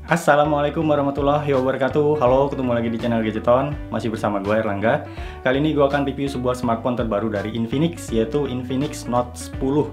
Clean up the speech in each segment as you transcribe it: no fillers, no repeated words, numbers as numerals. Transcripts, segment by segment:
Assalamualaikum warahmatullahi wabarakatuh. Halo, ketemu lagi di channel Gadgeton. Masih bersama gue Erlangga. Kali ini gue akan review sebuah smartphone terbaru dari Infinix, yaitu Infinix Note 10.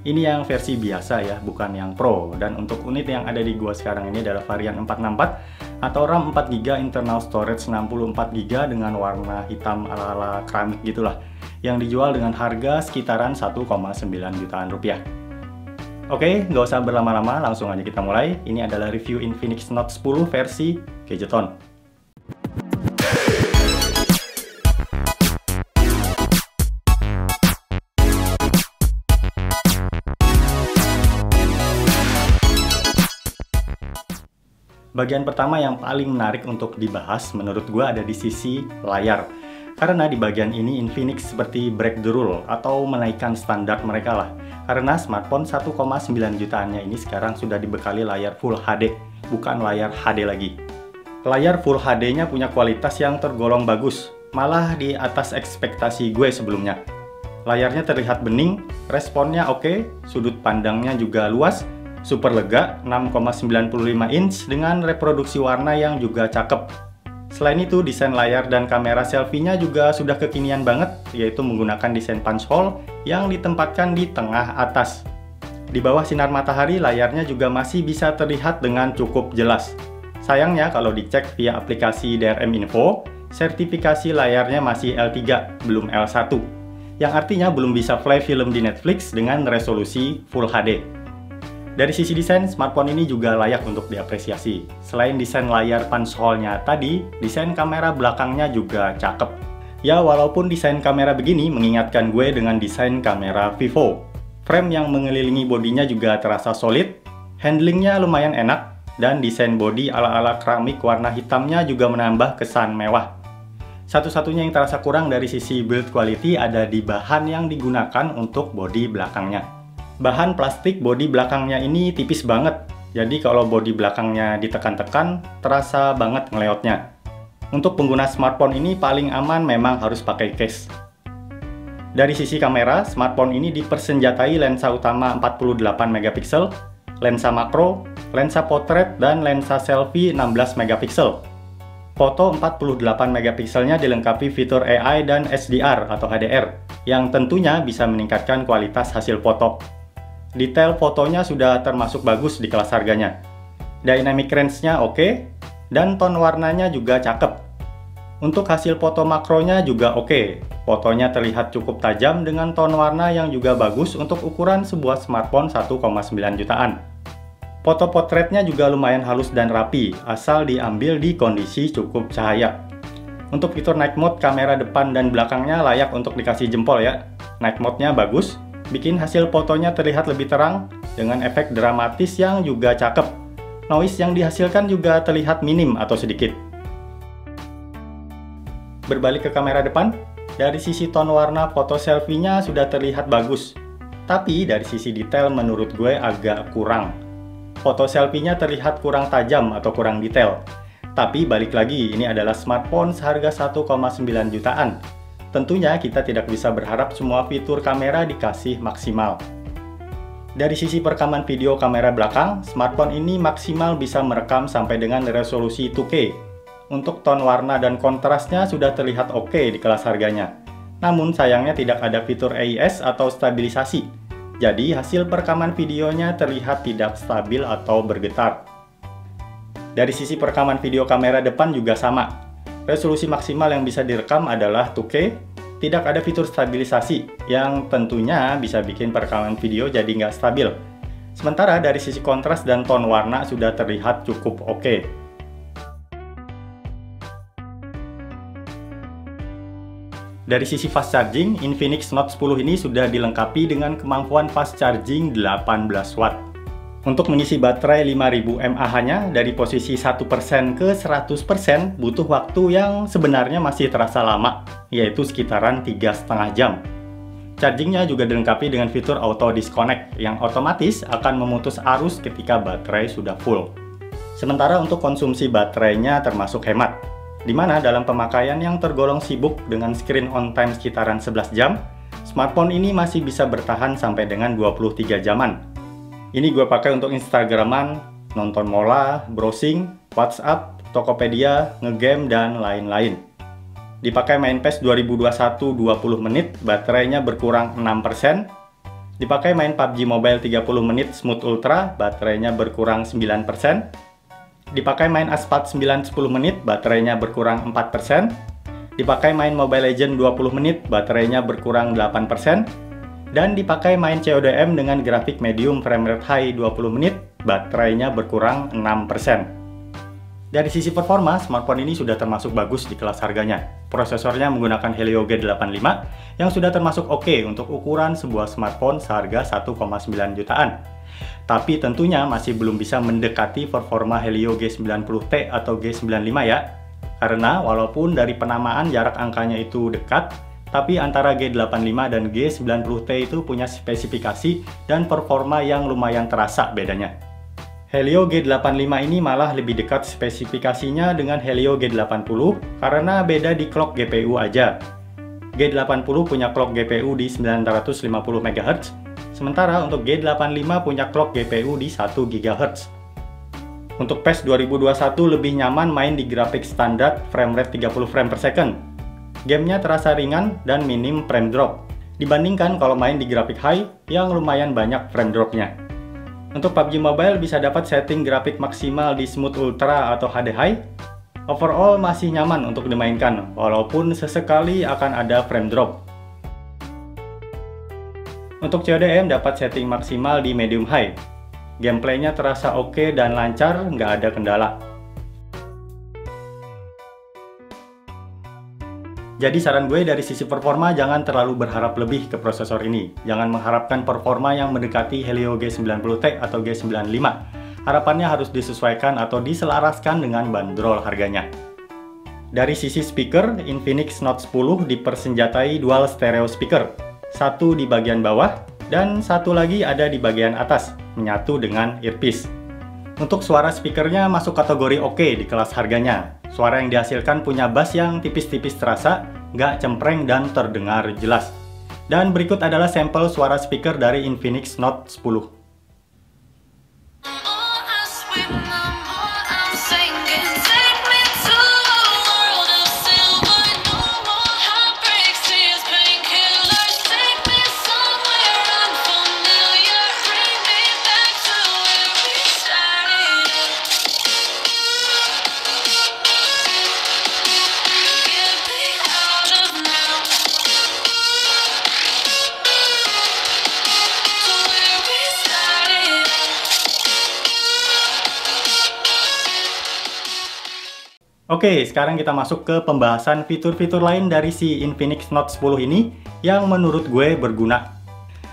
Ini yang versi biasa ya, bukan yang Pro. Dan untuk unit yang ada di gue sekarang ini adalah varian 464 atau RAM 4GB, internal storage 64GB dengan warna hitam ala-ala keramik gitulah, yang dijual dengan harga sekitaran 1,9 jutaan rupiah. Oke, nggak usah berlama-lama, langsung aja kita mulai. Ini adalah review Infinix Note 10 versi Gadgeton. Bagian pertama yang paling menarik untuk dibahas menurut gue ada di sisi layar. Karena di bagian ini Infinix seperti break the rule atau menaikkan standar mereka lah. Karena smartphone 1,9 jutaannya ini sekarang sudah dibekali layar Full HD, bukan layar HD lagi. Layar Full HD-nya punya kualitas yang tergolong bagus, malah di atas ekspektasi gue sebelumnya. Layarnya terlihat bening, responnya oke, sudut pandangnya juga luas, super lega, 6,95 inch dengan reproduksi warna yang juga cakep. Selain itu, desain layar dan kamera selfie-nya juga sudah kekinian banget, yaitu menggunakan desain punch hole yang ditempatkan di tengah atas. Di bawah sinar matahari, layarnya juga masih bisa terlihat dengan cukup jelas. Sayangnya, kalau dicek via aplikasi DRM Info, sertifikasi layarnya masih L3, belum L1, yang artinya belum bisa play film di Netflix dengan resolusi Full HD. Dari sisi desain, smartphone ini juga layak untuk diapresiasi. Selain desain layar punch hole-nya tadi, desain kamera belakangnya juga cakep. Ya, walaupun desain kamera begini mengingatkan gue dengan desain kamera Vivo. Frame yang mengelilingi bodinya juga terasa solid, handlingnya lumayan enak, dan desain bodi ala-ala keramik warna hitamnya juga menambah kesan mewah. Satu-satunya yang terasa kurang dari sisi build quality ada di bahan yang digunakan untuk bodi belakangnya. Bahan plastik bodi belakangnya ini tipis banget, jadi kalau bodi belakangnya ditekan-tekan, terasa banget ngeleotnya. Untuk pengguna smartphone ini paling aman memang harus pakai case. Dari sisi kamera, smartphone ini dipersenjatai lensa utama 48 megapiksel, lensa makro, lensa potret, dan lensa selfie 16 megapiksel. Foto 48 megapikselnya dilengkapi fitur AI dan SDR atau HDR, yang tentunya bisa meningkatkan kualitas hasil foto. Detail fotonya sudah termasuk bagus di kelas harganya. Dynamic range-nya oke, dan ton warnanya juga cakep. Untuk hasil foto makronya juga oke. Fotonya terlihat cukup tajam dengan ton warna yang juga bagus untuk ukuran sebuah smartphone 1,9 jutaan. Foto potretnya juga lumayan halus dan rapi, asal diambil di kondisi cukup cahaya. Untuk fitur night mode, kamera depan dan belakangnya layak untuk dikasih jempol ya. Night mode-nya bagus, bikin hasil fotonya terlihat lebih terang dengan efek dramatis yang juga cakep. Noise yang dihasilkan juga terlihat minim atau sedikit. Berbalik ke kamera depan, dari sisi ton warna foto selfie-nya sudah terlihat bagus. Tapi dari sisi detail menurut gue agak kurang. Foto selfie-nya terlihat kurang tajam atau kurang detail. Tapi balik lagi, ini adalah smartphone seharga 1,9 jutaan. Tentunya kita tidak bisa berharap semua fitur kamera dikasih maksimal. Dari sisi perekaman video kamera belakang, smartphone ini maksimal bisa merekam sampai dengan resolusi 2K. Untuk ton warna dan kontrasnya sudah terlihat oke di kelas harganya. Namun sayangnya tidak ada fitur AIS atau stabilisasi. Jadi hasil perekaman videonya terlihat tidak stabil atau bergetar. Dari sisi perekaman video kamera depan juga sama. Resolusi maksimal yang bisa direkam adalah 2K, tidak ada fitur stabilisasi, yang tentunya bisa bikin perekaman video jadi nggak stabil. Sementara dari sisi kontras dan ton warna sudah terlihat cukup oke. Dari sisi fast charging, Infinix Note 10 ini sudah dilengkapi dengan kemampuan fast charging 18 watt. Untuk mengisi baterai 5000 mAh-nya dari posisi 1% ke 100% butuh waktu yang sebenarnya masih terasa lama, yaitu sekitaran 3,5 jam. Chargingnya juga dilengkapi dengan fitur auto disconnect yang otomatis akan memutus arus ketika baterai sudah full. Sementara untuk konsumsi baterainya termasuk hemat, di mana dalam pemakaian yang tergolong sibuk dengan screen on time sekitaran 11 jam, smartphone ini masih bisa bertahan sampai dengan 23 jaman. Ini gue pakai untuk Instagraman nonton mola, browsing, WhatsApp, Tokopedia, ngegame, dan lain-lain. Dipakai main PES 2021 20 menit, baterainya berkurang 6%. Dipakai main PUBG Mobile 30 menit Smooth Ultra, baterainya berkurang 9%. Dipakai main Asphalt 9-10 menit, baterainya berkurang 4%. Dipakai main Mobile Legends 20 menit, baterainya berkurang 8%. Dan dipakai main CODM dengan grafik medium framerate high 20 menit, baterainya berkurang 6%. Dari sisi performa, smartphone ini sudah termasuk bagus di kelas harganya. Prosesornya menggunakan Helio G85 yang sudah termasuk oke untuk ukuran sebuah smartphone seharga 1,9 jutaan. Tapi tentunya masih belum bisa mendekati performa Helio G90T atau G95 ya. Karena walaupun dari penamaan jarak angkanya itu dekat, tapi antara G85 dan G90T itu punya spesifikasi dan performa yang lumayan terasa bedanya. Helio G85 ini malah lebih dekat spesifikasinya dengan Helio G80 karena beda di clock GPU aja. G80 punya clock GPU di 950 MHz, sementara untuk G85 punya clock GPU di 1 GHz. Untuk PES 2021 lebih nyaman main di grafik standar framerate 30 frame per second. Gamenya terasa ringan dan minim frame drop, dibandingkan kalau main di grafik high yang lumayan banyak frame dropnya. Untuk PUBG Mobile bisa dapat setting grafik maksimal di Smooth Ultra atau HD High. Overall masih nyaman untuk dimainkan, walaupun sesekali akan ada frame drop. Untuk CODM dapat setting maksimal di Medium High. Gameplaynya terasa oke dan lancar, nggak ada kendala. Jadi saran gue dari sisi performa jangan terlalu berharap lebih ke prosesor ini. Jangan mengharapkan performa yang mendekati Helio G90T atau G95. Harapannya harus disesuaikan atau diselaraskan dengan bandrol harganya. Dari sisi speaker, Infinix Note 10 dipersenjatai dual stereo speaker. Satu di bagian bawah dan satu lagi ada di bagian atas, menyatu dengan earpiece. Untuk suara speakernya masuk kategori oke di kelas harganya. Suara yang dihasilkan punya bass yang tipis-tipis terasa, nggak cempreng dan terdengar jelas. Dan berikut adalah sampel suara speaker dari Infinix Note 10. Oke, sekarang kita masuk ke pembahasan fitur-fitur lain dari si Infinix Note 10 ini yang menurut gue berguna.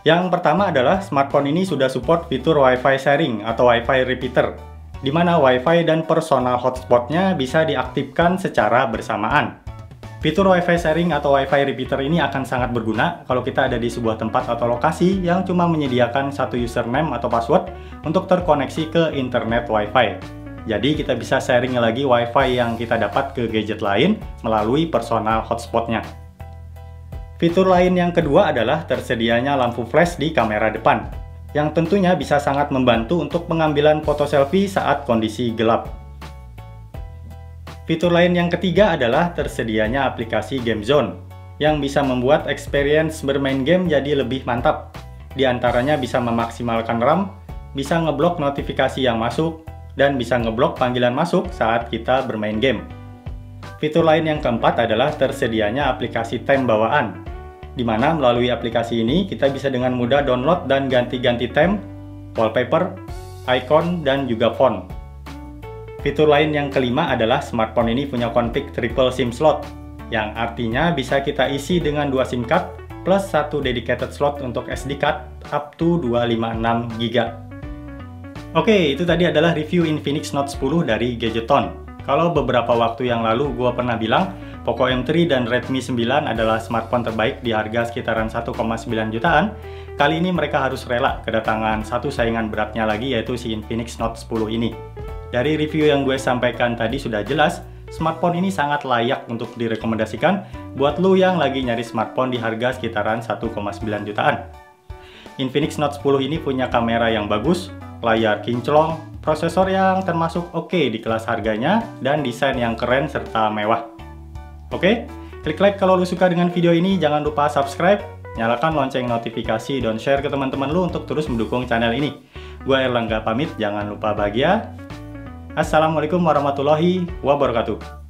Yang pertama adalah smartphone ini sudah support fitur Wi-Fi sharing atau Wi-Fi repeater, di mana Wi-Fi dan personal hotspotnya bisa diaktifkan secara bersamaan. Fitur Wi-Fi sharing atau Wi-Fi repeater ini akan sangat berguna kalau kita ada di sebuah tempat atau lokasi yang cuma menyediakan satu username atau password untuk terkoneksi ke internet Wi-Fi. Jadi kita bisa sharing lagi Wi-Fi yang kita dapat ke gadget lain melalui personal hotspotnya. Fitur lain yang kedua adalah tersedianya lampu flash di kamera depan, yang tentunya bisa sangat membantu untuk pengambilan foto selfie saat kondisi gelap. Fitur lain yang ketiga adalah tersedianya aplikasi Game Zone, yang bisa membuat experience bermain game jadi lebih mantap. Di antaranya bisa memaksimalkan RAM, bisa ngeblok notifikasi yang masuk, dan bisa ngeblok panggilan masuk saat kita bermain game. Fitur lain yang keempat adalah tersedianya aplikasi theme bawaan, di mana melalui aplikasi ini kita bisa dengan mudah download dan ganti-ganti theme, wallpaper, icon, dan juga font. Fitur lain yang kelima adalah smartphone ini punya config triple SIM slot, yang artinya bisa kita isi dengan 2 SIM card plus satu dedicated slot untuk SD card up to 256 GB. Oke, itu tadi adalah review Infinix Note 10 dari Gadgeton. Kalau beberapa waktu yang lalu gue pernah bilang, Poco M3 dan Redmi 9 adalah smartphone terbaik di harga sekitaran 1,9 jutaan, kali ini mereka harus rela kedatangan satu saingan beratnya lagi, yaitu si Infinix Note 10 ini. Dari review yang gue sampaikan tadi sudah jelas, smartphone ini sangat layak untuk direkomendasikan buat lu yang lagi nyari smartphone di harga sekitaran 1,9 jutaan. Infinix Note 10 ini punya kamera yang bagus, layar kinclong, prosesor yang termasuk oke di kelas harganya, dan desain yang keren serta mewah. Oke, klik like kalau lu suka dengan video ini, jangan lupa subscribe, nyalakan lonceng notifikasi, dan share ke teman-teman lu untuk terus mendukung channel ini. Gua Erlangga pamit, jangan lupa bahagia. Assalamualaikum warahmatullahi wabarakatuh.